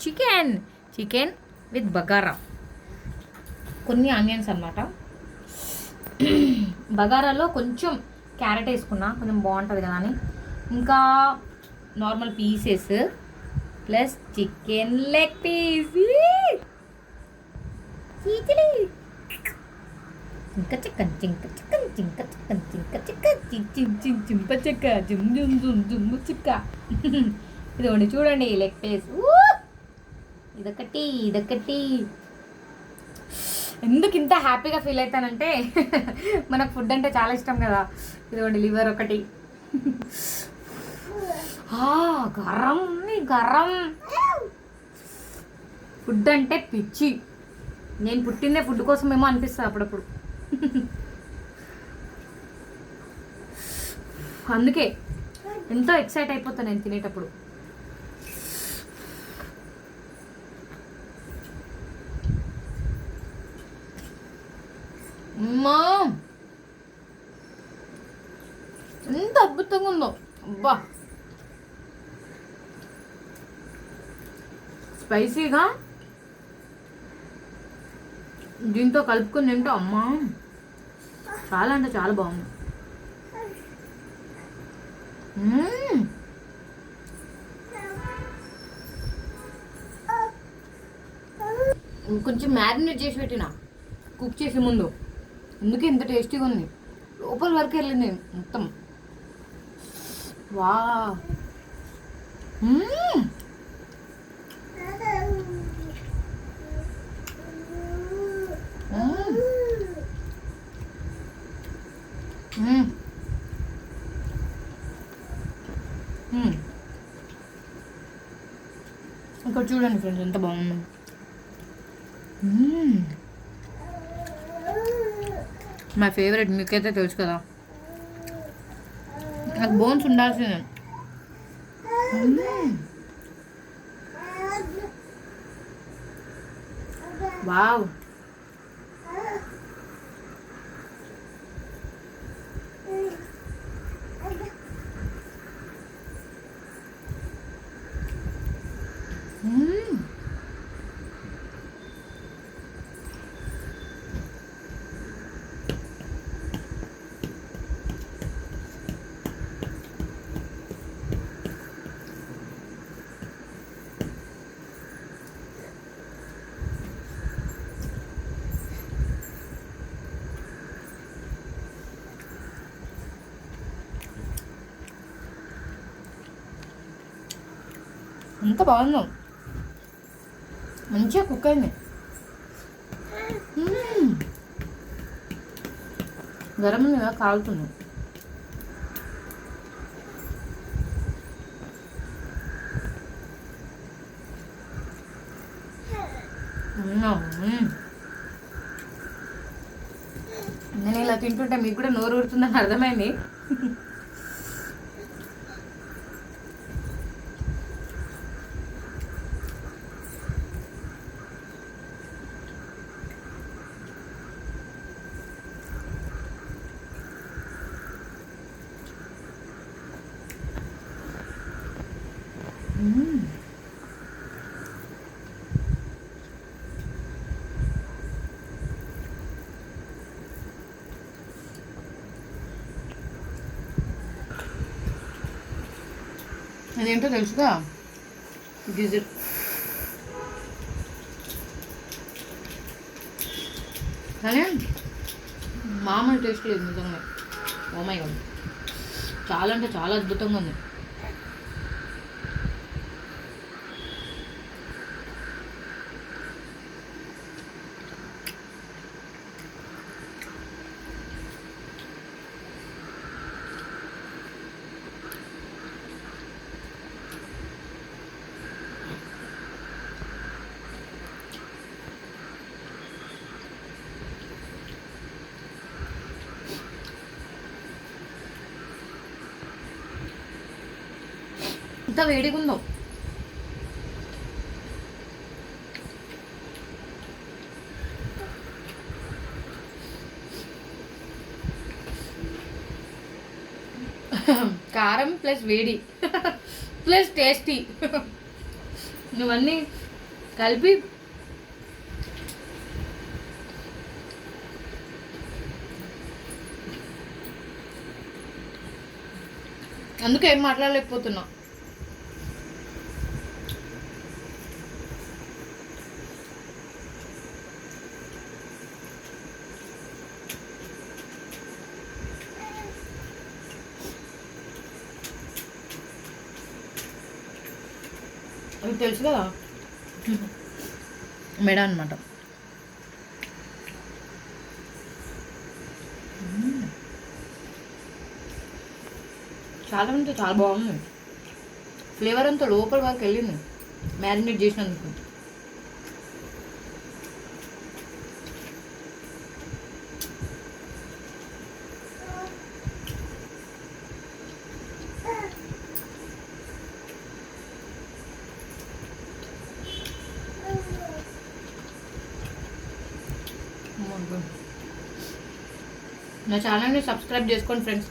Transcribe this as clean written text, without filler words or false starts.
Chicken chicken with bagara, కొన్ని onions అన్నమాట. బగారాలో కొంచెం క్యారెట్ వేసుకున్నా, కొంచెం బాగుంటుంది కదా అని. ఇంకా normal pieces plus chicken leg piece, చింక చిక్కన్ చింక చిక్కన్ చింక చిక్కన్ చింక చిక్క చింప చెక్క జుమ్ జుమ్ జుమ్ జుమ్ము చిక్క. ఇదిగోండి చూడండి లెగ్ పీస్. ఇదొకటి. ఎందుకు ఇంత హ్యాపీగా ఫీల్ అవుతానంటే మనకు ఫుడ్ అంటే చాలా ఇష్టం కదా. ఇదిగోండి లివర్ ఒకటి. గరం ఉంది, గరం. ఫుడ్ అంటే పిచ్చి. నేను పుట్టిందే ఫుడ్ కోసమేమో అనిపిస్తుంది అప్పుడప్పుడు. అందుకే ఎంతో ఎక్సైట్ అయిపోతాను నేను తినేటప్పుడు. అమ్మా ఎంత అద్భుతంగా ఉందో, అబ్బా. స్పైసీగా దీంతో కలుపుకొని తింటే అమ్మా చాలా అంటే చాలా బాగుంది. కొంచెం మ్యారినేట్ చేసి పెట్టిన కుక్ చేసే ముందు, అందుకే ఇంత టేస్టీగా ఉంది. లోపల వరకు వెళ్ళింది మొత్తం. వా ఇక్కడ చూడండి ఫ్రెండ్స్ ఎంత బాగుంది. మై ఫేవరెట్, మీకైతే తెలుసు కదా. నాకు బోన్స్ ఉండాల్సిందే. వావ్. ఎంత బాగుందో, మంచిగా కుక్ అయింది. గరం మీద కాలుతుంది. నేను ఇలా తింటుంటే మీకు కూడా నోరు ఊరుతుందని అర్థమైంది. అదేంటో తెలుసుగా, గిజర్. కానీ మామూలు టేస్ట్ లేదు నిజంగా. ఓ మై గాడ్, చాలా అంటే చాలా అద్భుతంగా ఉంది. ఇంత వేడిగా ఉందో. కారం ప్లస్ వేడి ప్లస్ టేస్టీ, ఇవన్నీ కలిపి అందుకే ఏం మాట్లాడలేకపోతున్నా. అది తెలుసు కదా, మెడ అనమాట. చాలా అంటే చాలా బాగుంది. ఫ్లేవర్ అంతా లోపల వరకు వెళ్ళింది మ్యారినేట్ చేసినందుకు. నా ఛానల్ని సబ్స్క్రైబ్ చేసుకోండి ఫ్రెండ్స్.